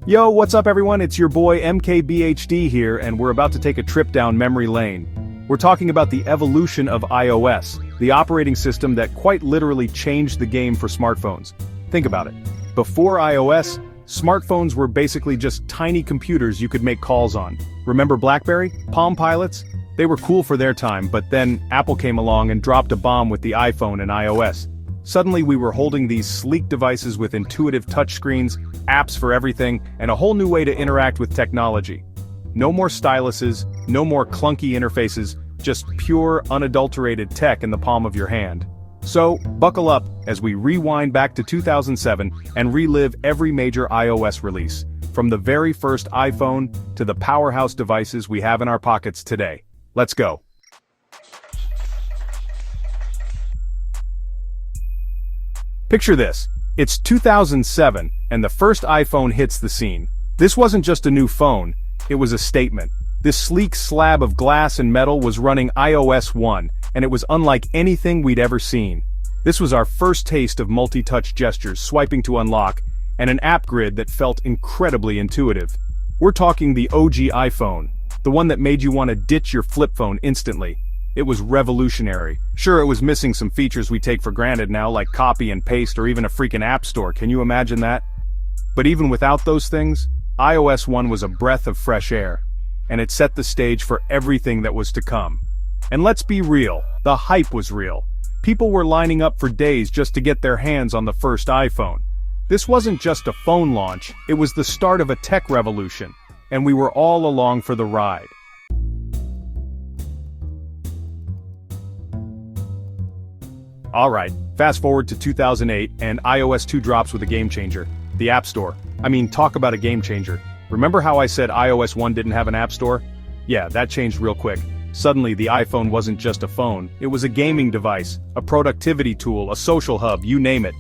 Yo, what's up everyone? It's your boy MKBHD here, and we're about to take a trip down memory lane. We're talking about the evolution of iOS, the operating system that quite literally changed the game for smartphones. Think about it. Before iOS, smartphones were basically just tiny computers you could make calls on. Remember BlackBerry? Palm Pilots? They were cool for their time, but then Apple came along and dropped a bomb with the iPhone and iOS. Suddenly we were holding these sleek devices with intuitive touchscreens, apps for everything, and a whole new way to interact with technology. No more styluses, no more clunky interfaces, just pure, unadulterated tech in the palm of your hand. So, buckle up as we rewind back to 2007 and relive every major iOS release, from the very first iPhone to the powerhouse devices we have in our pockets today. Let's go. Picture this. It's 2007, and the first iPhone hits the scene. This wasn't just a new phone, it was a statement. This sleek slab of glass and metal was running iOS 1, and it was unlike anything we'd ever seen. This was our first taste of multi-touch gestures, swiping to unlock, and an app grid that felt incredibly intuitive. We're talking the OG iPhone, the one that made you want to ditch your flip phone instantly. It was revolutionary. Sure, it was missing some features we take for granted now, like copy and paste or even a freaking app store, can you imagine that? But even without those things, iOS 1 was a breath of fresh air, and it set the stage for everything that was to come. And let's be real, the hype was real. People were lining up for days just to get their hands on the first iPhone. This wasn't just a phone launch, it was the start of a tech revolution, and we were all along for the ride. Alright, fast forward to 2008 and iOS 2 drops with a game changer, the App Store. I mean, talk about a game changer. Remember how I said iOS 1 didn't have an App Store? Yeah, that changed real quick. Suddenly the iPhone wasn't just a phone, it was a gaming device, a productivity tool, a social hub, you name it.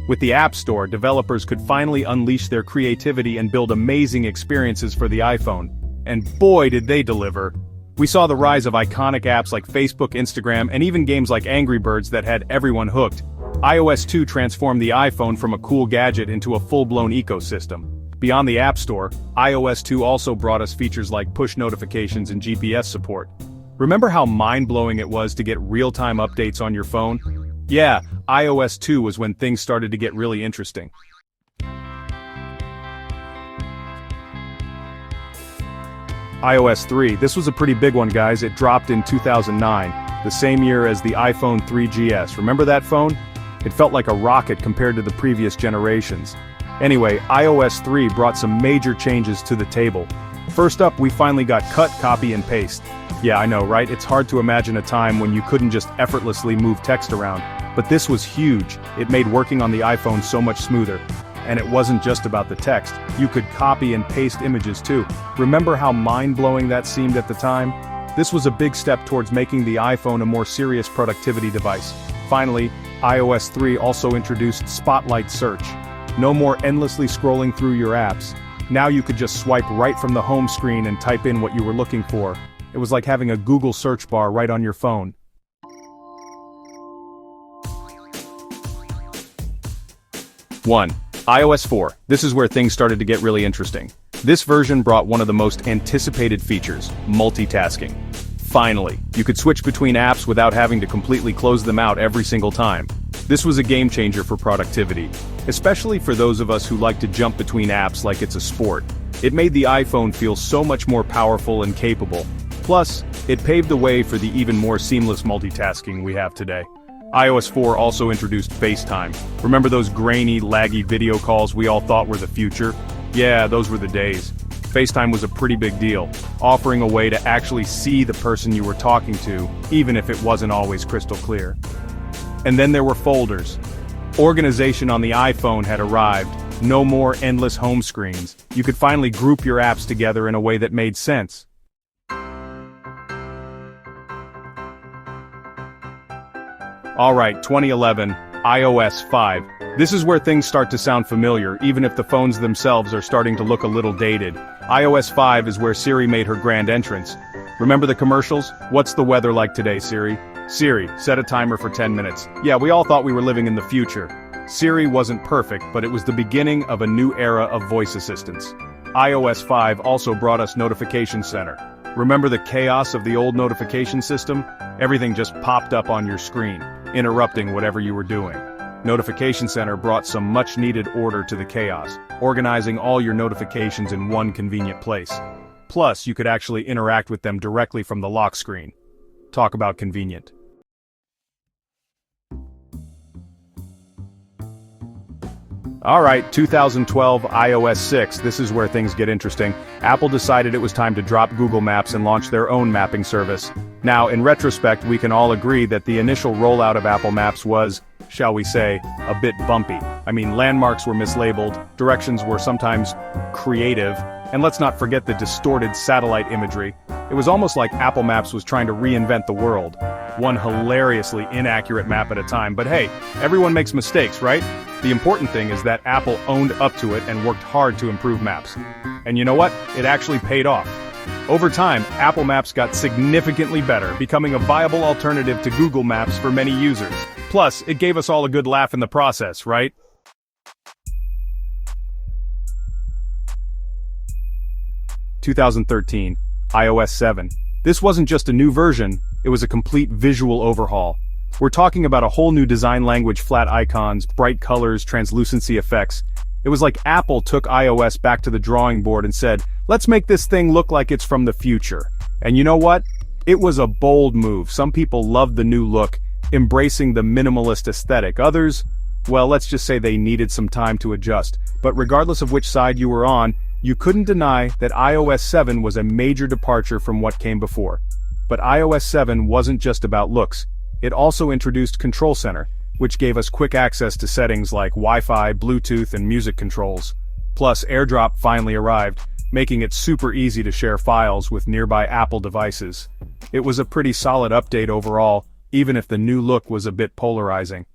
With the App Store, developers could finally unleash their creativity and build amazing experiences for the iPhone. And boy did they deliver. We saw the rise of iconic apps like Facebook, Instagram, and even games like Angry Birds that had everyone hooked. iOS 2 transformed the iPhone from a cool gadget into a full-blown ecosystem. Beyond the App Store, iOS 2 also brought us features like push notifications and GPS support. Remember how mind-blowing it was to get real-time updates on your phone? Yeah, iOS 2 was when things started to get really interesting. iOS 3, this was a pretty big one guys, it dropped in 2009, the same year as the iPhone 3GS, remember that phone? It felt like a rocket compared to the previous generations. Anyway, iOS 3 brought some major changes to the table. First up, we finally got cut, copy, and paste. Yeah, I know, right? It's hard to imagine a time when you couldn't just effortlessly move text around, but this was huge. It made working on the iPhone so much smoother. And it wasn't just about the text, you could copy and paste images too. Remember how mind-blowing that seemed at the time? This was a big step towards making the iPhone a more serious productivity device. Finally, iOS 3 also introduced Spotlight Search. No more endlessly scrolling through your apps. Now you could just swipe right from the home screen and type in what you were looking for. It was like having a Google search bar right on your phone. One. iOS 4. This is where things started to get really interesting. This version brought one of the most anticipated features, multitasking. Finally, you could switch between apps without having to completely close them out every single time. This was a game changer for productivity, especially for those of us who like to jump between apps like it's a sport. It made the iPhone feel so much more powerful and capable. Plus, it paved the way for the even more seamless multitasking we have today. iOS 4 also introduced FaceTime. Remember those grainy, laggy video calls we all thought were the future? Yeah, those were the days. FaceTime was a pretty big deal, offering a way to actually see the person you were talking to, even if it wasn't always crystal clear. And then there were folders. Organization on the iPhone had arrived. No more endless home screens. You could finally group your apps together in a way that made sense. Alright, 2011, iOS 5. This is where things start to sound familiar, even if the phones themselves are starting to look a little dated. iOS 5 is where Siri made her grand entrance. Remember the commercials? What's the weather like today, Siri? Siri, set a timer for 10 minutes. Yeah, we all thought we were living in the future. Siri wasn't perfect, but it was the beginning of a new era of voice assistants. iOS 5 also brought us Notification Center. Remember the chaos of the old notification system? Everything just popped up on your screen, interrupting whatever you were doing. Notification Center brought some much-needed order to the chaos, organizing all your notifications in one convenient place. Plus, you could actually interact with them directly from the lock screen. Talk about convenient. Alright, 2012 iOS 6, this is where things get interesting. Apple decided it was time to drop Google Maps and launch their own mapping service. Now, in retrospect, we can all agree that the initial rollout of Apple Maps was, shall we say, a bit bumpy. I mean, landmarks were mislabeled, directions were sometimes creative, and let's not forget the distorted satellite imagery. It was almost like Apple Maps was trying to reinvent the world. One hilariously inaccurate map at a time, but hey, everyone makes mistakes, right? The important thing is that Apple owned up to it and worked hard to improve Maps. And you know what? It actually paid off. Over time, Apple Maps got significantly better, becoming a viable alternative to Google Maps for many users. Plus, it gave us all a good laugh in the process, right? (2013) iOS 7. This wasn't just a new version, it was a complete visual overhaul. We're talking about a whole new design language, flat icons, bright colors, translucency effects. It was like Apple took iOS back to the drawing board and said, let's make this thing look like it's from the future. And you know what? It was a bold move. Some people loved the new look, embracing the minimalist aesthetic. Others, well, let's just say they needed some time to adjust. But regardless of which side you were on, you couldn't deny that iOS 7 was a major departure from what came before. But iOS 7 wasn't just about looks. It also introduced Control Center, which gave us quick access to settings like Wi-Fi, Bluetooth, and music controls. Plus, AirDrop finally arrived, making it super easy to share files with nearby Apple devices. It was a pretty solid update overall, even if the new look was a bit polarizing.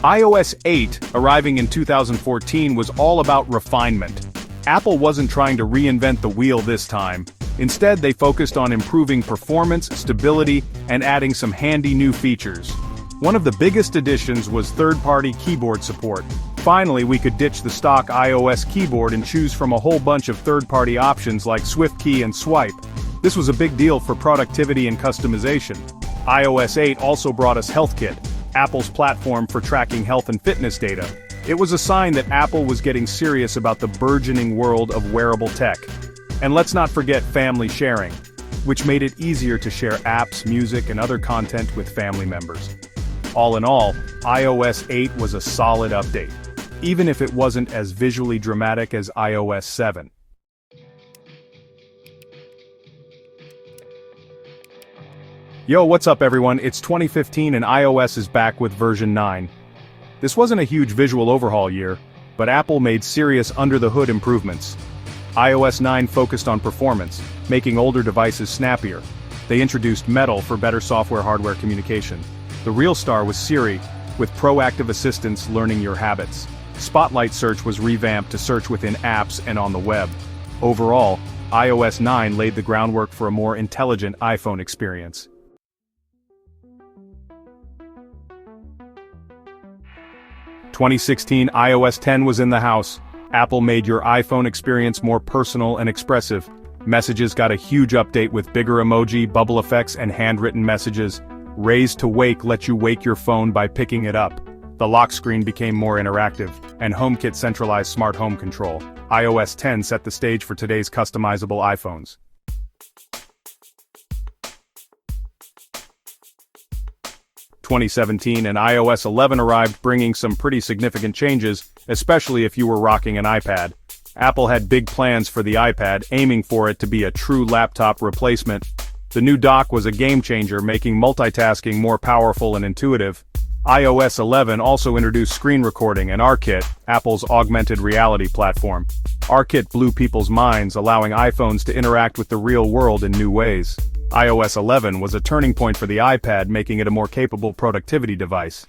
iOS 8, arriving in 2014, was all about refinement. Apple wasn't trying to reinvent the wheel this time. Instead, they focused on improving performance, stability, and adding some handy new features. One of the biggest additions was third-party keyboard support. Finally, we could ditch the stock iOS keyboard and choose from a whole bunch of third-party options like SwiftKey and Swipe. This was a big deal for productivity and customization. iOS 8 also brought us HealthKit, Apple's platform for tracking health and fitness data. It was a sign that Apple was getting serious about the burgeoning world of wearable tech. And let's not forget family sharing, which made it easier to share apps, music, and other content with family members. All in all, iOS 8 was a solid update, even if it wasn't as visually dramatic as iOS 7. Yo, what's up everyone? It's 2015 and iOS is back with version 9. This wasn't a huge visual overhaul year, but Apple made serious under-the-hood improvements. iOS 9 focused on performance, making older devices snappier. They introduced Metal for better software-hardware communication. The real star was Siri, with proactive assistance learning your habits. Spotlight search was revamped to search within apps and on the web. Overall, iOS 9 laid the groundwork for a more intelligent iPhone experience. In 2016, iOS 10 was in the house. Apple made your iPhone experience more personal and expressive. Messages got a huge update with bigger emoji, bubble effects, and handwritten messages. Raise to Wake lets you wake your phone by picking it up. The lock screen became more interactive, and HomeKit centralized smart home control. iOS 10 set the stage for today's customizable iPhones. In 2017 and iOS 11 arrived, bringing some pretty significant changes, especially if you were rocking an iPad. Apple had big plans for the iPad, aiming for it to be a true laptop replacement. The new dock was a game changer, making multitasking more powerful and intuitive. iOS 11 also introduced screen recording and ARKit, Apple's augmented reality platform. ARKit blew people's minds, allowing iPhones to interact with the real world in new ways. iOS 11 was a turning point for the iPad, making it a more capable productivity device.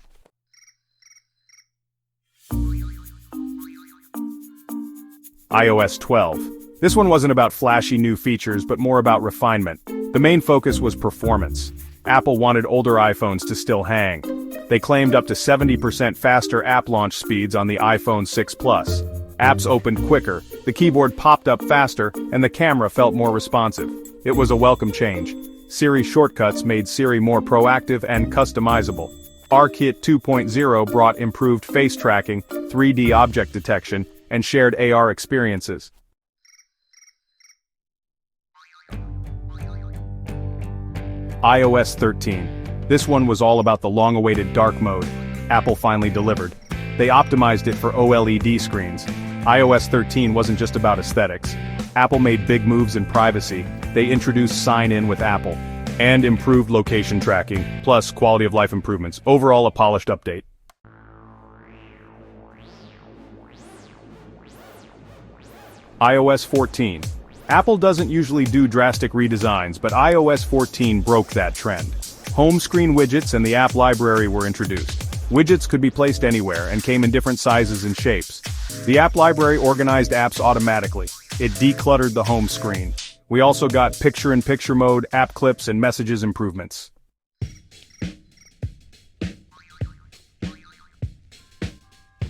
iOS 12. This one wasn't about flashy new features but more about refinement. The main focus was performance. Apple wanted older iPhones to still hang. They claimed up to 70% faster app launch speeds on the iPhone 6 Plus. Apps opened quicker, the keyboard popped up faster, and the camera felt more responsive. It was a welcome change. Siri shortcuts made Siri more proactive and customizable. RKit 2.0 brought improved face tracking, 3D object detection, and shared AR experiences. iOS 13. This one was all about the long-awaited dark mode. Apple finally delivered. They optimized it for OLED screens. iOS 13 wasn't just about aesthetics. Apple made big moves in privacy. They introduced sign-in with Apple and improved location tracking, plus quality of life improvements. Overall, a polished update. iOS 14. Apple doesn't usually do drastic redesigns, but iOS 14 broke that trend. Home screen widgets and the app library were introduced. Widgets could be placed anywhere and came in different sizes and shapes. The app library organized apps automatically. It decluttered the home screen. We also got picture-in-picture mode, app clips, and messages improvements.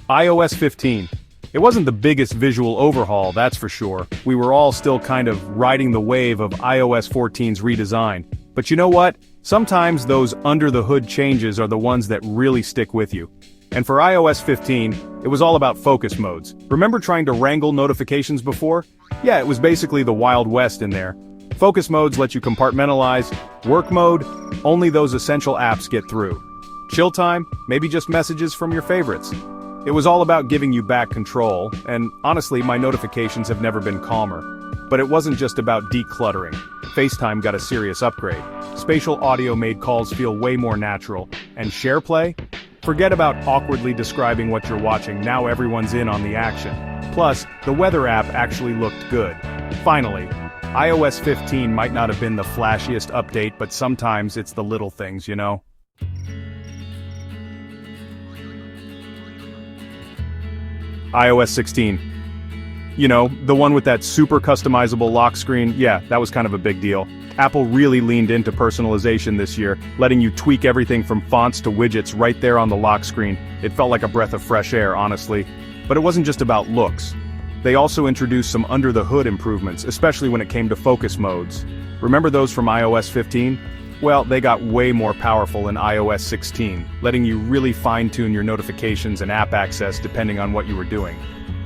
iOS 15. It wasn't the biggest visual overhaul, that's for sure. We were all still kind of riding the wave of iOS 14's redesign. But you know what? Sometimes those under-the-hood changes are the ones that really stick with you. And for iOS 15, it was all about focus modes. Remember trying to wrangle notifications before? Yeah, it was basically the Wild West in there. Focus modes let you compartmentalize. Work mode, only those essential apps get through. Chill time, maybe just messages from your favorites. It was all about giving you back control, and honestly, my notifications have never been calmer. But it wasn't just about decluttering. FaceTime got a serious upgrade. Spatial audio made calls feel way more natural. And SharePlay? Forget about awkwardly describing what you're watching, now everyone's in on the action. Plus, the weather app actually looked good. Finally, iOS 15 might not have been the flashiest update, but sometimes it's the little things, you know? iOS 16. You know, the one with that super customizable lock screen, yeah, that was kind of a big deal. Apple really leaned into personalization this year, letting you tweak everything from fonts to widgets right there on the lock screen. It felt like a breath of fresh air, honestly. But it wasn't just about looks. They also introduced some under-the-hood improvements, especially when it came to focus modes. Remember those from iOS 15? Well, they got way more powerful in iOS 16, letting you really fine-tune your notifications and app access depending on what you were doing.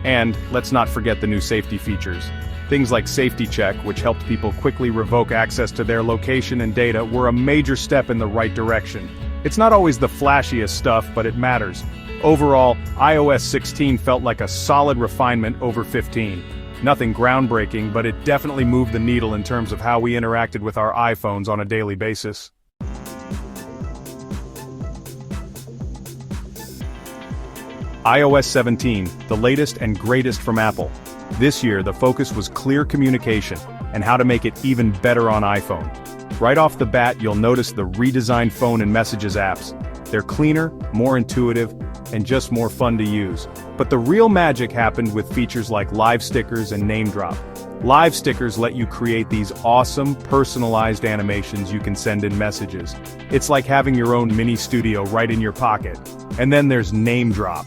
And let's not forget the new safety features. Things like Safety Check, which helped people quickly revoke access to their location and data, were a major step in the right direction. It's not always the flashiest stuff, but it matters. Overall, iOS 16 felt like a solid refinement over 15. Nothing groundbreaking, but it definitely moved the needle in terms of how we interacted with our iPhones on a daily basis. iOS 17, the latest and greatest from Apple. This year, the focus was clear communication and how to make it even better on iPhone. Right off the bat, you'll notice the redesigned phone and messages apps. They're cleaner, more intuitive, and just more fun to use. But the real magic happened with features like Live Stickers and Name Drop. Live Stickers let you create these awesome, personalized animations you can send in messages. It's like having your own mini studio right in your pocket. And then there's Name Drop.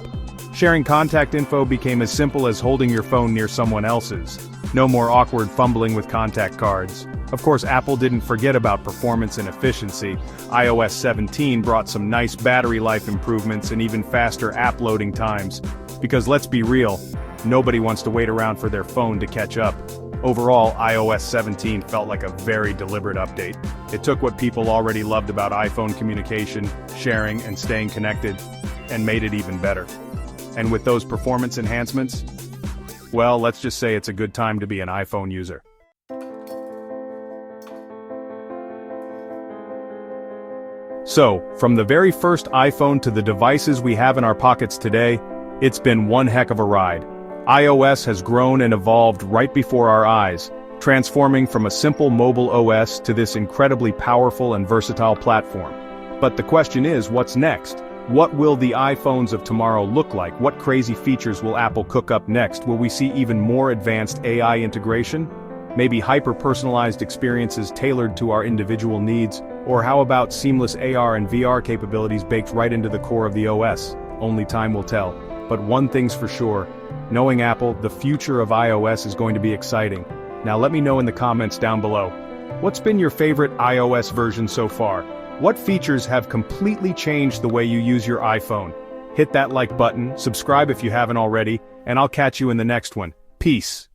Sharing contact info became as simple as holding your phone near someone else's. No more awkward fumbling with contact cards. Of course, Apple didn't forget about performance and efficiency. iOS 17 brought some nice battery life improvements and even faster app loading times. Because let's be real, nobody wants to wait around for their phone to catch up. Overall, iOS 17 felt like a very deliberate update. It took what people already loved about iPhone communication, sharing, and staying connected, and made it even better. And with those performance enhancements, well, let's just say it's a good time to be an iPhone user. So, from the very first iPhone to the devices we have in our pockets today, it's been one heck of a ride. iOS has grown and evolved right before our eyes, transforming from a simple mobile OS to this incredibly powerful and versatile platform. But the question is, what's next? What will the iPhones of tomorrow look like? What crazy features will Apple cook up next? Will we see even more advanced AI integration? Maybe hyper-personalized experiences tailored to our individual needs? Or how about seamless AR and VR capabilities baked right into the core of the OS? Only time will tell. But one thing's for sure, knowing Apple, the future of iOS is going to be exciting. Now let me know in the comments down below. What's been your favorite iOS version so far? What features have completely changed the way you use your iPhone? Hit that like button, subscribe if you haven't already, and I'll catch you in the next one. Peace.